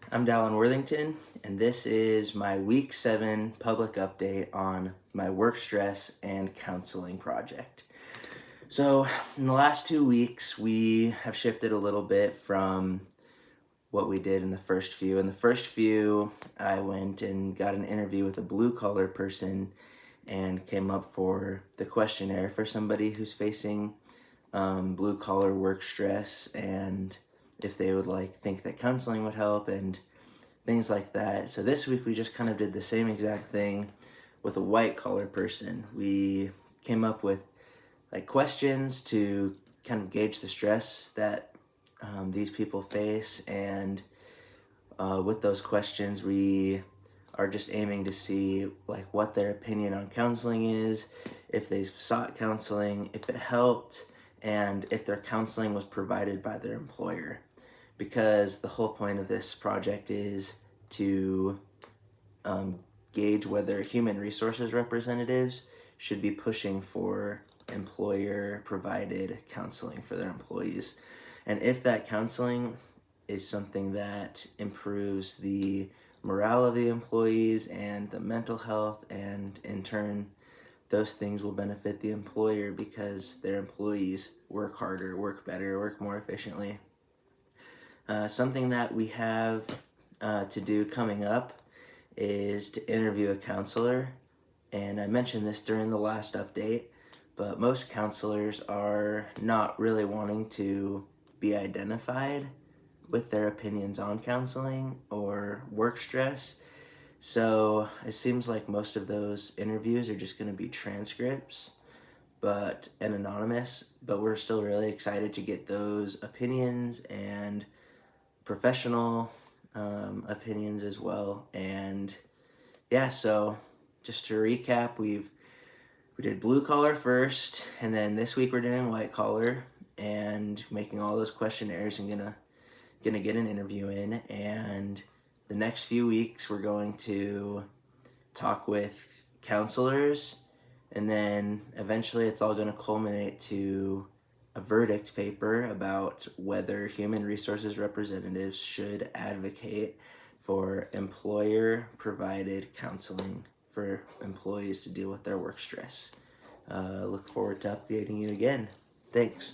I'm Dallin Worthington, and this is my Week 7 public update on my work stress and counseling project. So, in the last 2 weeks, we have shifted a little bit from what we did in the first few. In the first few, I went and got an interview with a blue collar person and came up for the questionnaire for somebody who's facing blue collar work stress, and if they would think that counseling would help and things like that. So this week we just kind of did the same exact thing with a white collar person. We came up with questions to kind of gauge the stress that these people face, and with those questions we are just aiming to see what their opinion on counseling is, if they've sought counseling, if it helped, and if their counseling was provided by their employer. Because the whole point of this project is to gauge whether human resources representatives should be pushing for employer provided counseling for their employees. And if that counseling is something that improves the morale of the employees and the mental health, and in turn those things will benefit the employer because their employees work harder, work better, work more efficiently. Something that we have to do coming up is to interview a counselor. And I mentioned this during the last update, but most counselors are not really wanting to be identified with their opinions on counseling or work stress. So it seems like most of those interviews are just going to be transcripts and anonymous, but we're still really excited to get those opinions and professional opinions as well. And yeah, so just to recap, we did blue collar first, and then this week we're doing white collar and making all those questionnaires and gonna get an interview in. And the next few weeks we're going to talk with counselors, and then eventually it's all going to culminate to a verdict paper about whether human resources representatives should advocate for employer provided counseling for employees to deal with their work stress. Look forward to updating you again. Thanks.